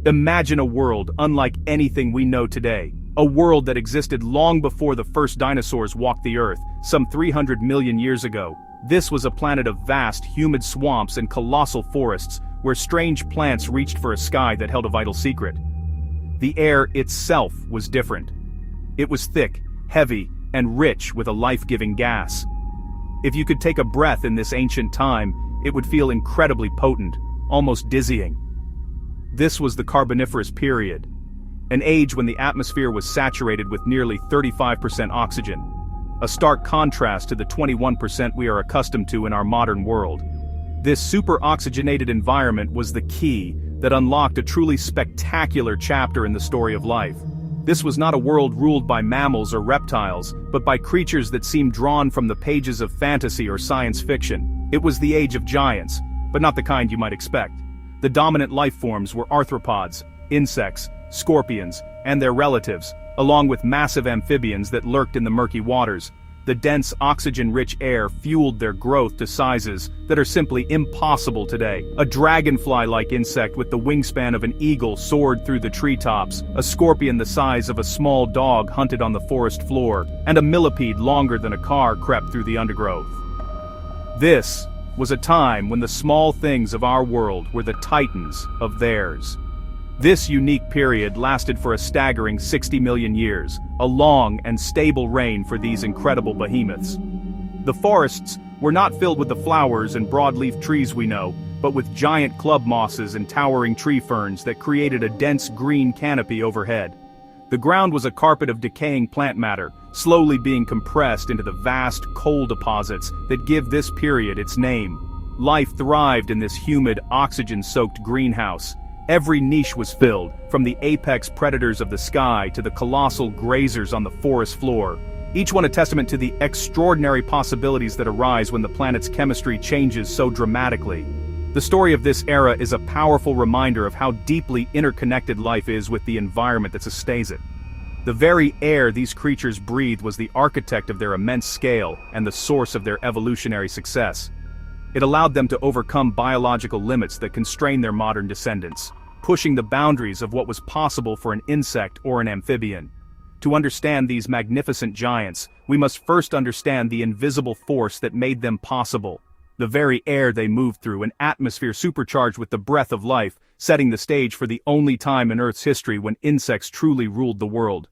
Imagine a world unlike anything we know today. A world that existed long before the first dinosaurs walked the Earth, some 300 million years ago. This was a planet of vast, humid swamps and colossal forests, where strange plants reached for a sky that held a vital secret. The air itself was different. It was thick, heavy, and rich with a life-giving gas. If you could take a breath in this ancient time, it would feel incredibly potent, almost dizzying. This was the Carboniferous period, an age when the atmosphere was saturated with nearly 35% oxygen, a stark contrast to the 21% we are accustomed to in our modern world. This super-oxygenated environment was the key that unlocked a truly spectacular chapter in the story of life. This was not a world ruled by mammals or reptiles, but by creatures that seemed drawn from the pages of fantasy or science fiction. It was the age of giants, but not the kind you might expect. The dominant life forms were arthropods, insects, scorpions, and their relatives, along with massive amphibians that lurked in the murky waters. The dense, oxygen-rich air fueled their growth to sizes that are simply impossible today. A dragonfly-like insect with the wingspan of an eagle soared through the treetops, a scorpion the size of a small dog hunted on the forest floor, and a millipede longer than a car crept through the undergrowth. This was a time when the small things of our world were the titans of theirs. This unique period lasted for a staggering 60 million years, a long and stable reign for these incredible behemoths. The forests were not filled with the flowers and broadleaf trees we know, but with giant club mosses and towering tree ferns that created a dense green canopy overhead. The ground was a carpet of decaying plant matter, slowly being compressed into the vast coal deposits that give this period its name. Life thrived in this humid, oxygen-soaked greenhouse. Every niche was filled, from the apex predators of the sky to the colossal grazers on the forest floor, each one a testament to the extraordinary possibilities that arise when the planet's chemistry changes so dramatically. The story of this era is a powerful reminder of how deeply interconnected life is with the environment that sustains it. The very air these creatures breathed was the architect of their immense scale and the source of their evolutionary success. It allowed them to overcome biological limits that constrain their modern descendants, pushing the boundaries of what was possible for an insect or an amphibian. To understand these magnificent giants, we must first understand the invisible force that made them possible. The very air they moved through, an atmosphere supercharged with the breath of life, setting the stage for the only time in Earth's history when insects truly ruled the world.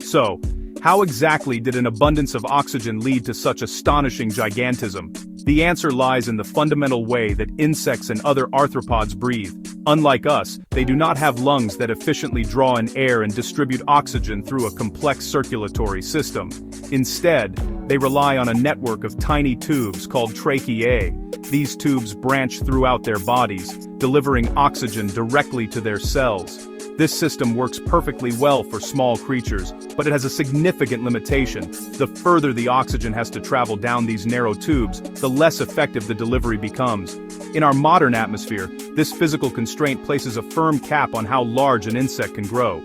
So, how exactly did an abundance of oxygen lead to such astonishing gigantism? The answer lies in the fundamental way that insects and other arthropods breathe. Unlike us, they do not have lungs that efficiently draw in air and distribute oxygen through a complex circulatory system. Instead, they rely on a network of tiny tubes called tracheae. These tubes branch throughout their bodies, delivering oxygen directly to their cells. This system works perfectly well for small creatures, but it has a significant limitation. The further the oxygen has to travel down these narrow tubes, the less effective the delivery becomes. In our modern atmosphere, this physical constraint places a firm cap on how large an insect can grow.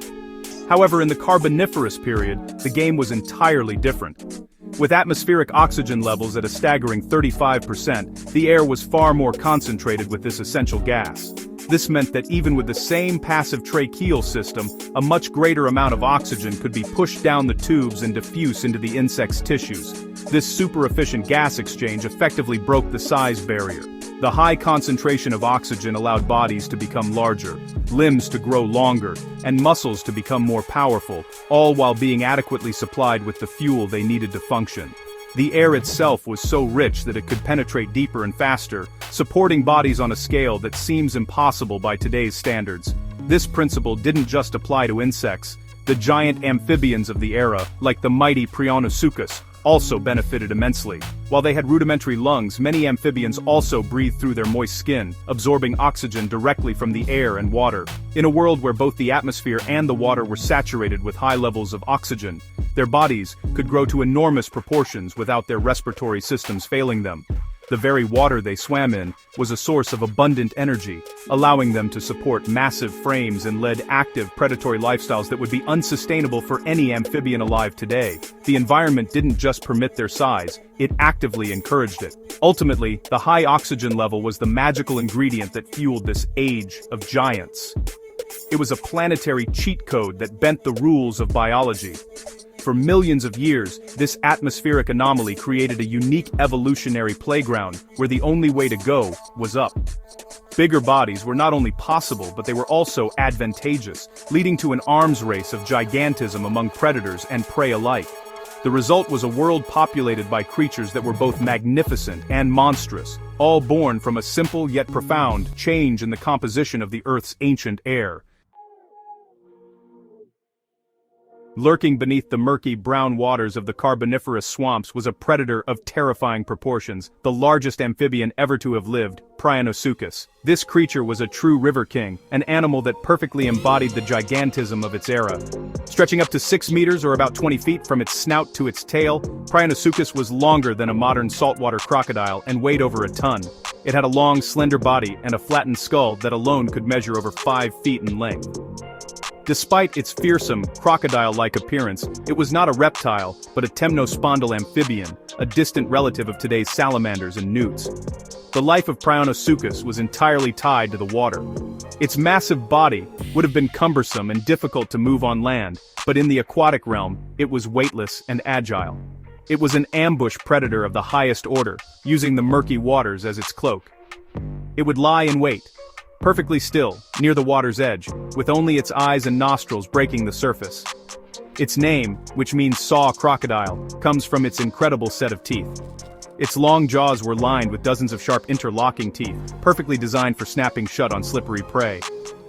However, in the Carboniferous period, the game was entirely different. With atmospheric oxygen levels at a staggering 35%, the air was far more concentrated with this essential gas. This meant that even with the same passive tracheal system, a much greater amount of oxygen could be pushed down the tubes and diffuse into the insect's tissues. This super-efficient gas exchange effectively broke the size barrier. The high concentration of oxygen allowed bodies to become larger, limbs to grow longer, and muscles to become more powerful, all while being adequately supplied with the fuel they needed to function. The air itself was so rich that it could penetrate deeper and faster, supporting bodies on a scale that seems impossible by today's standards. This principle didn't just apply to insects. The giant amphibians of the era, like the mighty Prionosuchus, also benefited immensely. While they had rudimentary lungs, many amphibians also breathed through their moist skin, absorbing oxygen directly from the air and water. In a world where both the atmosphere and the water were saturated with high levels of oxygen, their bodies could grow to enormous proportions without their respiratory systems failing them. The very water they swam in was a source of abundant energy, allowing them to support massive frames and lead active predatory lifestyles that would be unsustainable for any amphibian alive today. The environment didn't just permit their size, it actively encouraged it. Ultimately, the high oxygen level was the magical ingredient that fueled this age of giants. It was a planetary cheat code that bent the rules of biology. For millions of years, this atmospheric anomaly created a unique evolutionary playground where the only way to go was up. Bigger bodies were not only possible, but they were also advantageous, leading to an arms race of gigantism among predators and prey alike. The result was a world populated by creatures that were both magnificent and monstrous, all born from a simple yet profound change in the composition of the Earth's ancient air. Lurking beneath the murky brown waters of the Carboniferous swamps was a predator of terrifying proportions, the largest amphibian ever to have lived, Prionosuchus. This creature was a true river king, an animal that perfectly embodied the gigantism of its era. Stretching up to 6 meters or about 20 feet from its snout to its tail, Prionosuchus was longer than a modern saltwater crocodile and weighed over a ton. It had a long, slender body and a flattened skull that alone could measure over 5 feet in length. Despite its fearsome, crocodile-like appearance, it was not a reptile, but a temnospondyl amphibian, a distant relative of today's salamanders and newts. The life of Prionosuchus was entirely tied to the water. Its massive body would have been cumbersome and difficult to move on land, but in the aquatic realm, it was weightless and agile. It was an ambush predator of the highest order, using the murky waters as its cloak. It would lie in wait, perfectly still, near the water's edge, with only its eyes and nostrils breaking the surface. Its name, which means saw crocodile, comes from its incredible set of teeth. Its long jaws were lined with dozens of sharp interlocking teeth, perfectly designed for snapping shut on slippery prey.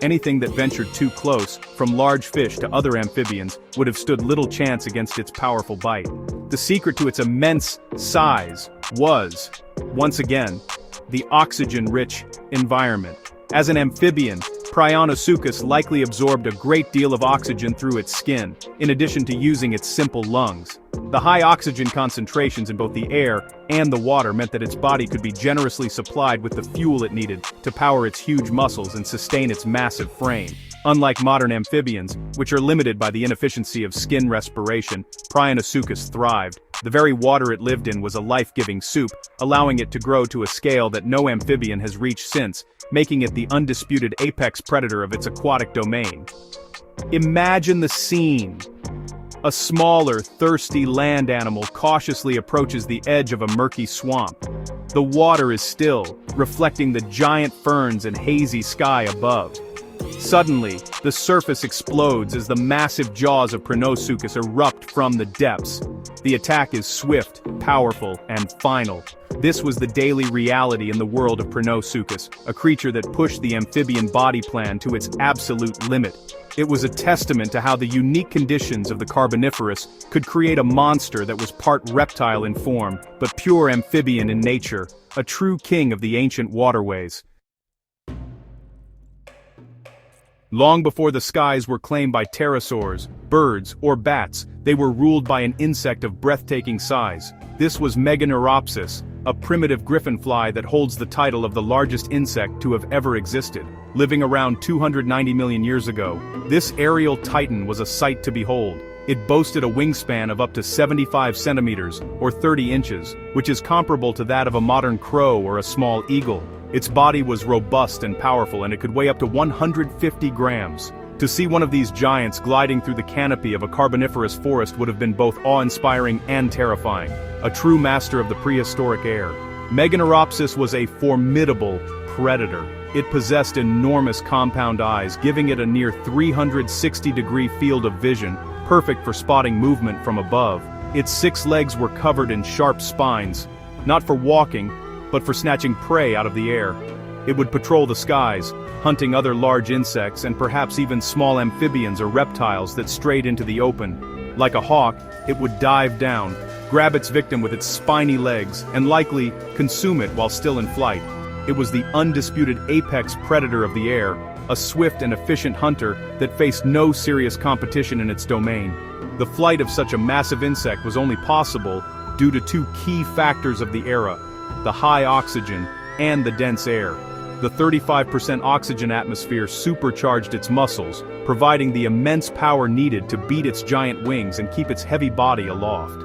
Anything that ventured too close, from large fish to other amphibians, would have stood little chance against its powerful bite. The secret to its immense size was, once again, the oxygen-rich environment. As an amphibian, Prionosuchus likely absorbed a great deal of oxygen through its skin, in addition to using its simple lungs. The high oxygen concentrations in both the air and the water meant that its body could be generously supplied with the fuel it needed to power its huge muscles and sustain its massive frame. Unlike modern amphibians, which are limited by the inefficiency of skin respiration, Prionosuchus thrived. The very water it lived in was a life-giving soup, allowing it to grow to a scale that no amphibian has reached since, making it the undisputed apex predator of its aquatic domain. Imagine the scene. A smaller, thirsty land animal cautiously approaches the edge of a murky swamp. The water is still, reflecting the giant ferns and hazy sky above. Suddenly, the surface explodes as the massive jaws of Prionosuchus erupt from the depths. The attack is swift, powerful, and final. This was the daily reality in the world of Prionosuchus, a creature that pushed the amphibian body plan to its absolute limit. It was a testament to how the unique conditions of the Carboniferous could create a monster that was part reptile in form, but pure amphibian in nature, a true king of the ancient waterways. Long before the skies were claimed by pterosaurs, birds, or bats, they were ruled by an insect of breathtaking size. This was Meganeuropsis, a primitive griffinfly that holds the title of the largest insect to have ever existed. Living around 290 million years ago, this aerial titan was a sight to behold. It boasted a wingspan of up to 75 centimeters, or 30 inches, which is comparable to that of a modern crow or a small eagle. Its body was robust and powerful, and it could weigh up to 150 grams. To see one of these giants gliding through the canopy of a Carboniferous forest would have been both awe-inspiring and terrifying. A true master of the prehistoric air, Meganeuropsis was a formidable predator. It possessed enormous compound eyes, giving it a near 360-degree field of vision, perfect for spotting movement from above. Its 6 legs were covered in sharp spines, not for walking, but for snatching prey out of the air. It would patrol the skies, hunting other large insects and perhaps even small amphibians or reptiles that strayed into the open. Like a hawk, it would dive down, grab its victim with its spiny legs, and likely consume it while still in flight. It was the undisputed apex predator of the air, a swift and efficient hunter that faced no serious competition in its domain. The flight of such a massive insect was only possible due to 2 key factors of the era: the high oxygen, and the dense air. The 35% oxygen atmosphere supercharged its muscles, providing the immense power needed to beat its giant wings and keep its heavy body aloft.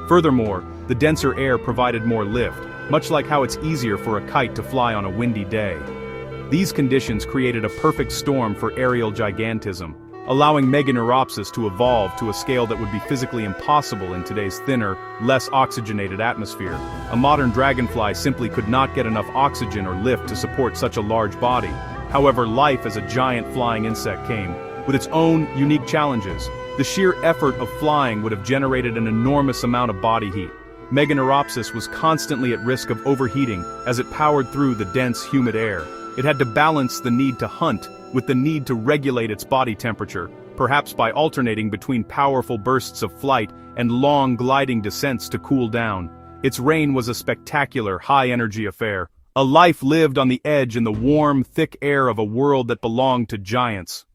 Furthermore, the denser air provided more lift, much like how it's easier for a kite to fly on a windy day. These conditions created a perfect storm for aerial gigantism, allowing Meganeuropsis to evolve to a scale that would be physically impossible in today's thinner, less oxygenated atmosphere. A modern dragonfly simply could not get enough oxygen or lift to support such a large body. However, life as a giant flying insect came with its own unique challenges. The sheer effort of flying would have generated an enormous amount of body heat. Meganeuropsis was constantly at risk of overheating as it powered through the dense, humid air. It had to balance the need to hunt with the need to regulate its body temperature, perhaps by alternating between powerful bursts of flight and long gliding descents to cool down. Its reign was a spectacular, high-energy affair, a life lived on the edge in the warm, thick air of a world that belonged to giants.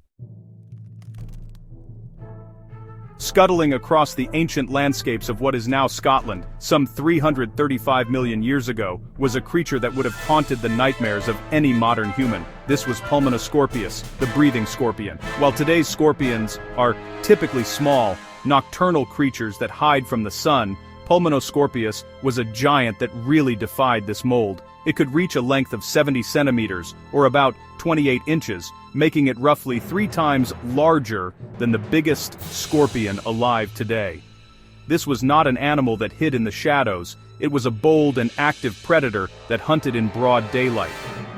Scuttling across the ancient landscapes of what is now Scotland, some 335 million years ago, was a creature that would have haunted the nightmares of any modern human. This was Pulmonoscorpius, the breathing scorpion. While today's scorpions are typically small, nocturnal creatures that hide from the sun, Pulmonoscorpius was a giant that really defied this mold. It could reach a length of 70 centimeters, or about 28 inches, making it roughly 3 times larger than the biggest scorpion alive today. This was not an animal that hid in the shadows, it was a bold and active predator that hunted in broad daylight.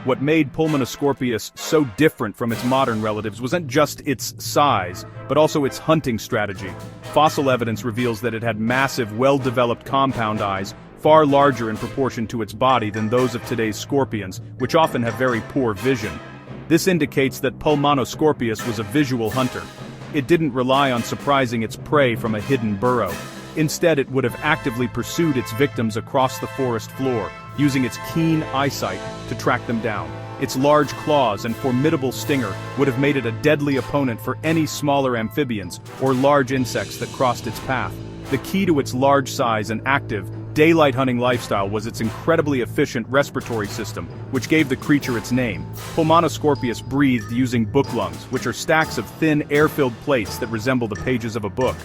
What made Pulmonoscorpius so different from its modern relatives wasn't just its size, but also its hunting strategy. Fossil evidence reveals that it had massive, well-developed compound eyes, far larger in proportion to its body than those of today's scorpions, which often have very poor vision. This indicates that Pulmonoscorpius was a visual hunter. It didn't rely on surprising its prey from a hidden burrow. Instead, it would have actively pursued its victims across the forest floor, using its keen eyesight to track them down. Its large claws and formidable stinger would have made it a deadly opponent for any smaller amphibians or large insects that crossed its path. The key to its large size and active, daylight hunting lifestyle was its incredibly efficient respiratory system, which gave the creature its name. Pulmonoscorpius breathed using book lungs, which are stacks of thin, air-filled plates that resemble the pages of a book.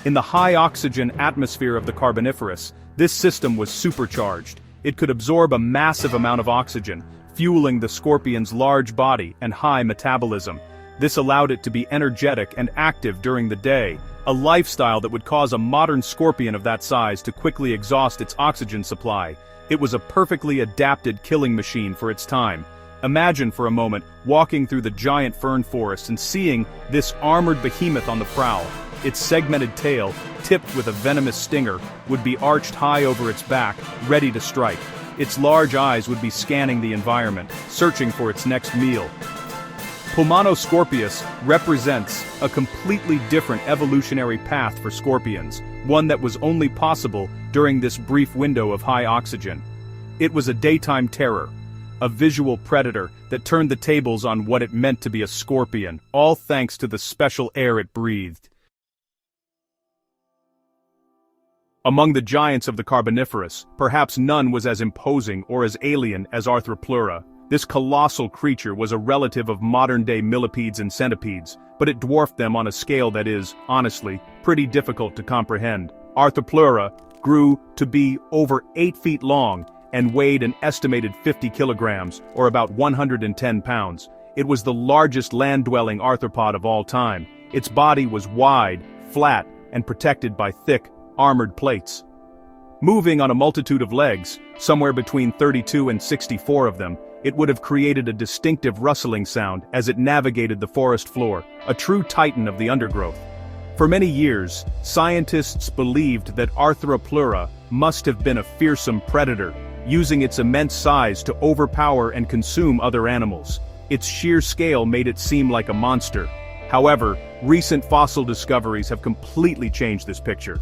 In the high-oxygen atmosphere of the Carboniferous, this system was supercharged. It could absorb a massive amount of oxygen, fueling the scorpion's large body and high metabolism. This allowed it to be energetic and active during the day, a lifestyle that would cause a modern scorpion of that size to quickly exhaust its oxygen supply. It was a perfectly adapted killing machine for its time. Imagine for a moment walking through the giant fern forest and seeing this armored behemoth on the prowl. Its segmented tail, tipped with a venomous stinger, would be arched high over its back, ready to strike. Its large eyes would be scanning the environment, searching for its next meal. Pulmonoscorpius represents a completely different evolutionary path for scorpions, one that was only possible during this brief window of high oxygen. It was a daytime terror, a visual predator that turned the tables on what it meant to be a scorpion, all thanks to the special air it breathed. Among the giants of the Carboniferous, perhaps none was as imposing or as alien as Arthropleura. This colossal creature was a relative of modern-day millipedes and centipedes, but it dwarfed them on a scale that is, honestly, pretty difficult to comprehend. Arthropleura grew to be over 8 feet long and weighed an estimated 50 kilograms, or about 110 pounds. It was the largest land-dwelling arthropod of all time. Its body was wide, flat, and protected by thick, armored plates. Moving on a multitude of legs, somewhere between 32 and 64 of them, it would have created a distinctive rustling sound as it navigated the forest floor, a true titan of the undergrowth. For many years, scientists believed that Arthropleura must have been a fearsome predator, using its immense size to overpower and consume other animals. Its sheer scale made it seem like a monster. However, recent fossil discoveries have completely changed this picture.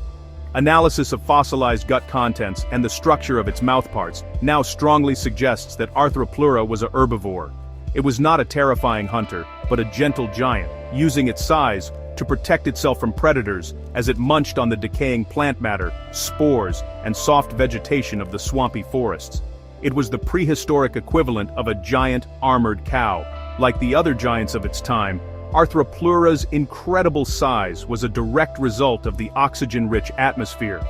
Analysis of fossilized gut contents and the structure of its mouthparts now strongly suggests that Arthropleura was a herbivore. It was not a terrifying hunter, but a gentle giant, using its size to protect itself from predators as it munched on the decaying plant matter, spores, and soft vegetation of the swampy forests. It was the prehistoric equivalent of a giant armored cow. Like the other giants of its time, Arthropleura's incredible size was a direct result of the oxygen-rich atmosphere.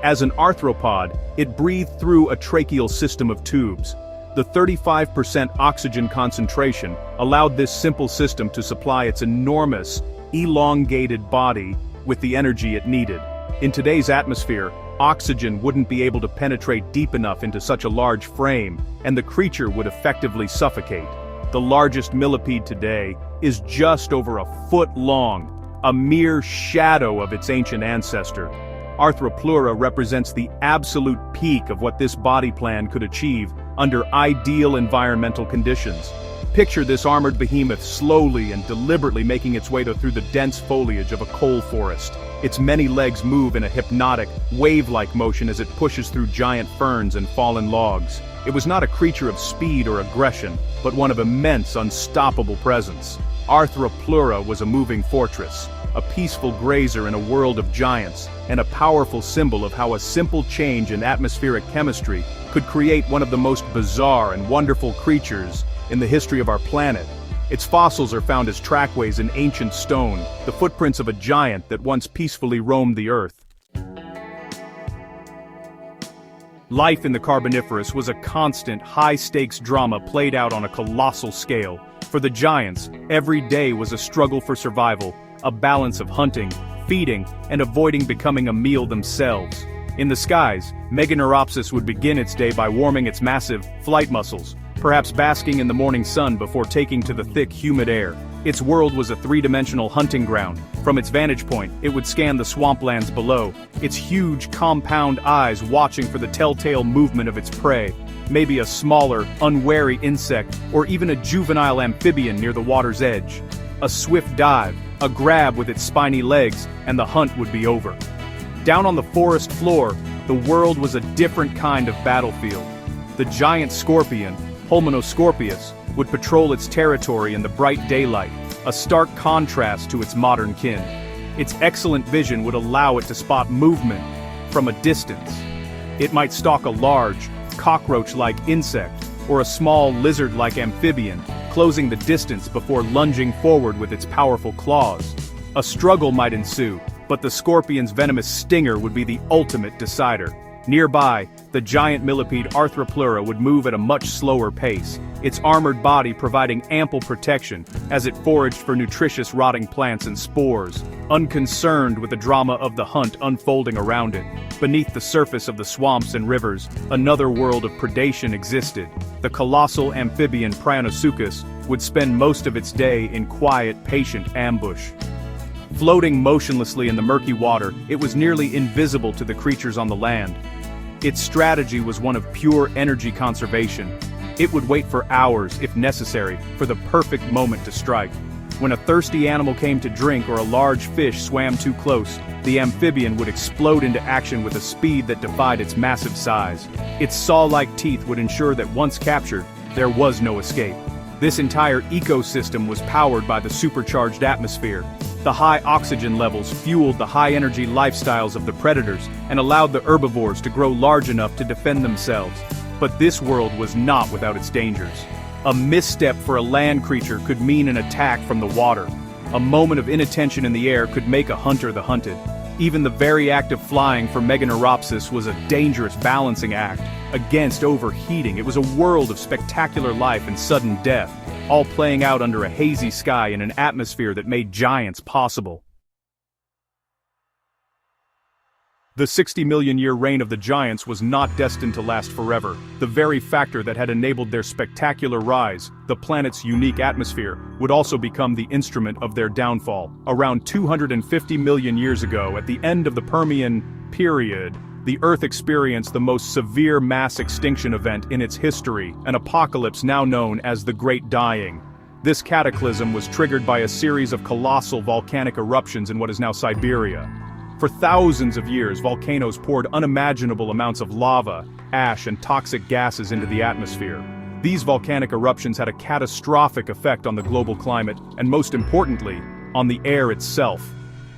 As an arthropod, it breathed through a tracheal system of tubes. The 35% oxygen concentration allowed this simple system to supply its enormous, elongated body with the energy it needed. In today's atmosphere, oxygen wouldn't be able to penetrate deep enough into such a large frame, and the creature would effectively suffocate. The largest millipede today is just over a foot long, a mere shadow of its ancient ancestor. Arthropleura represents the absolute peak of what this body plan could achieve under ideal environmental conditions. Picture this armored behemoth slowly and deliberately making its way through the dense foliage of a coal forest. Its many legs move in a hypnotic, wave-like motion as it pushes through giant ferns and fallen logs. It was not a creature of speed or aggression, but one of immense, unstoppable presence. Arthropleura was a moving fortress, a peaceful grazer in a world of giants, and a powerful symbol of how a simple change in atmospheric chemistry could create one of the most bizarre and wonderful creatures in the history of our planet. Its fossils are found as trackways in ancient stone, the footprints of a giant that once peacefully roamed the earth. Life in the Carboniferous was a constant, high-stakes drama played out on a colossal scale. For the giants, every day was a struggle for survival, a balance of hunting, feeding, and avoiding becoming a meal themselves. In the skies, Meganeuropsis would begin its day by warming its massive flight muscles, perhaps basking in the morning sun before taking to the thick, humid air. Its world was a three-dimensional hunting ground. From its vantage point, it would scan the swamplands below, its huge, compound eyes watching for the telltale movement of its prey, maybe a smaller, unwary insect, or even a juvenile amphibian near the water's edge. A swift dive, a grab with its spiny legs, and the hunt would be over. Down on the forest floor, the world was a different kind of battlefield. The giant scorpion, Pulmonoscorpius, would patrol its territory in the bright daylight, a stark contrast to its modern kin. Its excellent vision would allow it to spot movement from a distance. It might stalk a large, cockroach-like insect, or a small lizard-like amphibian, closing the distance before lunging forward with its powerful claws. A struggle might ensue, but the scorpion's venomous stinger would be the ultimate decider. Nearby, the giant millipede Arthropleura would move at a much slower pace, its armored body providing ample protection as it foraged for nutritious rotting plants and spores, unconcerned with the drama of the hunt unfolding around it. Beneath the surface of the swamps and rivers, another world of predation existed. The colossal amphibian Prionosuchus would spend most of its day in quiet, patient ambush. Floating motionlessly in the murky water, it was nearly invisible to the creatures on the land. Its strategy was one of pure energy conservation. It would wait for hours, if necessary, for the perfect moment to strike. When a thirsty animal came to drink or a large fish swam too close, the amphibian would explode into action with a speed that defied its massive size. Its saw-like teeth would ensure that once captured, there was no escape. This entire ecosystem was powered by the supercharged atmosphere. The high oxygen levels fueled the high-energy lifestyles of the predators and allowed the herbivores to grow large enough to defend themselves. But this world was not without its dangers. A misstep for a land creature could mean an attack from the water. A moment of inattention in the air could make a hunter the hunted. Even the very act of flying for Meganeuropsis was a dangerous balancing act against overheating. It was a world of spectacular life and sudden death, all playing out under a hazy sky in an atmosphere that made giants possible. The 60-million-year reign of the giants was not destined to last forever. The very factor that had enabled their spectacular rise, the planet's unique atmosphere, would also become the instrument of their downfall. Around 250 million years ago, at the end of the Permian period, the Earth experienced the most severe mass extinction event in its history, an apocalypse now known as the Great Dying. This cataclysm was triggered by a series of colossal volcanic eruptions in what is now Siberia. For thousands of years, volcanoes poured unimaginable amounts of lava, ash, and toxic gases into the atmosphere. These volcanic eruptions had a catastrophic effect on the global climate, and most importantly, on the air itself.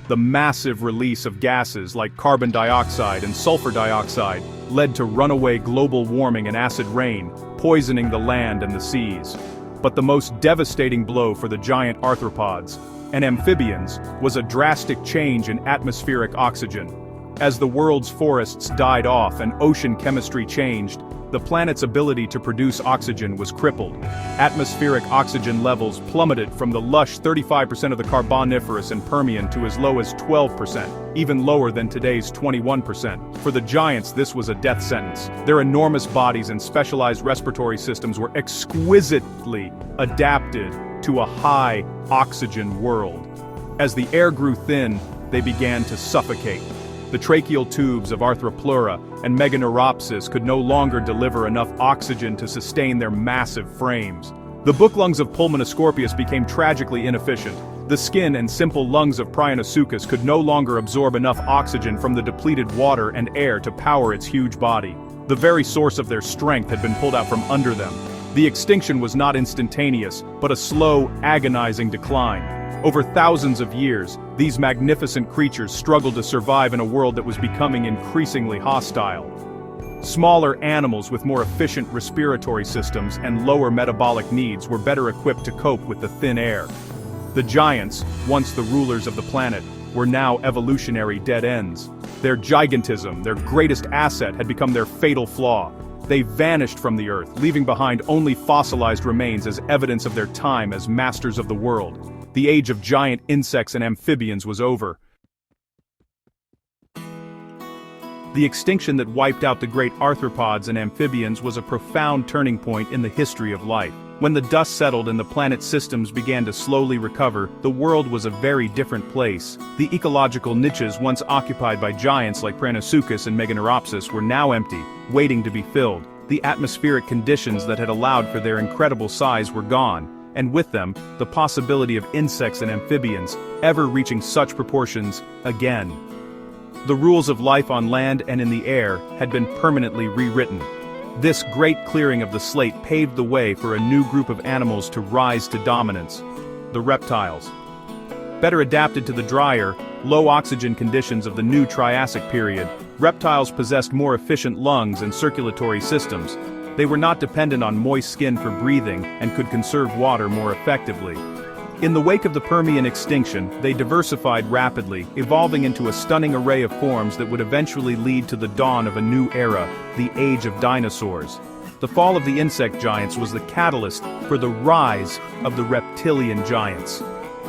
The massive release of gases like carbon dioxide and sulfur dioxide led to runaway global warming and acid rain, poisoning the land and the seas. But the most devastating blow for the giant arthropods and amphibians was a drastic change in atmospheric oxygen. As the world's forests died off and ocean chemistry changed, the planet's ability to produce oxygen was crippled. Atmospheric oxygen levels plummeted from the lush 35% of the Carboniferous and Permian to as low as 12%, even lower than today's 21%. For the giants, this was a death sentence. Their enormous bodies and specialized respiratory systems were exquisitely adapted to a high oxygen world. As the air grew thin, they began to suffocate. The tracheal tubes of Arthropleura and Meganeuropsis could no longer deliver enough oxygen to sustain their massive frames. The book lungs of Pulmonoscorpius became tragically inefficient. The skin and simple lungs of Prionosuchus could no longer absorb enough oxygen from the depleted water and air to power its huge body. The very source of their strength had been pulled out from under them. The extinction was not instantaneous, but a slow, agonizing decline. Over thousands of years, these magnificent creatures struggled to survive in a world that was becoming increasingly hostile. Smaller animals with more efficient respiratory systems and lower metabolic needs were better equipped to cope with the thin air. The giants, once the rulers of the planet, were now evolutionary dead ends. Their gigantism, their greatest asset, had become their fatal flaw. They vanished from the earth, leaving behind only fossilized remains as evidence of their time as masters of the world. The age of giant insects and amphibians was over. The extinction that wiped out the great arthropods and amphibians was a profound turning point in the history of life. When the dust settled and the planet's systems began to slowly recover, the world was a very different place. The ecological niches once occupied by giants like Prionosuchus and Meganeuropsis were now empty, waiting to be filled. The atmospheric conditions that had allowed for their incredible size were gone, and with them, the possibility of insects and amphibians ever reaching such proportions again. The rules of life on land and in the air had been permanently rewritten. This great clearing of the slate paved the way for a new group of animals to rise to dominance: the reptiles. Better adapted to the drier, low-oxygen conditions of the new Triassic period, reptiles possessed more efficient lungs and circulatory systems. They were not dependent on moist skin for breathing and could conserve water more effectively. In the wake of the Permian extinction, they diversified rapidly, evolving into a stunning array of forms that would eventually lead to the dawn of a new era, the age of dinosaurs. The fall of the insect giants was the catalyst for the rise of the reptilian giants.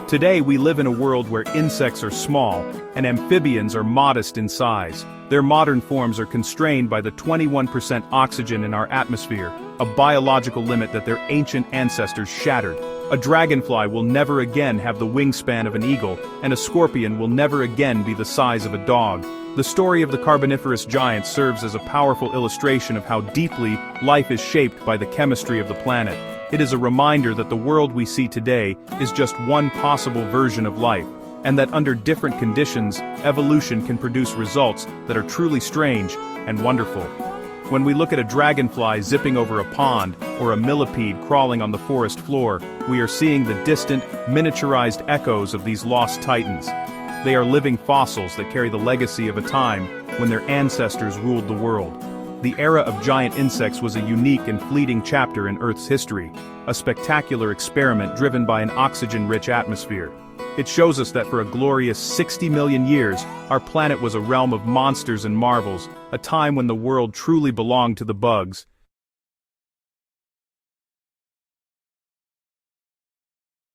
Today we live in a world where insects are small and amphibians are modest in size. Their modern forms are constrained by the 21% oxygen in our atmosphere, a biological limit that their ancient ancestors shattered. A dragonfly will never again have the wingspan of an eagle, and a scorpion will never again be the size of a dog. The story of the Carboniferous giants serves as a powerful illustration of how deeply life is shaped by the chemistry of the planet. It is a reminder that the world we see today is just one possible version of life, and that under different conditions, evolution can produce results that are truly strange and wonderful. When we look at a dragonfly zipping over a pond, or a millipede crawling on the forest floor, we are seeing the distant, miniaturized echoes of these lost titans. They are living fossils that carry the legacy of a time when their ancestors ruled the world. The era of giant insects was a unique and fleeting chapter in Earth's history, a spectacular experiment driven by an oxygen-rich atmosphere. It shows us that for a glorious 60 million years, our planet was a realm of monsters and marvels, a time when the world truly belonged to the bugs,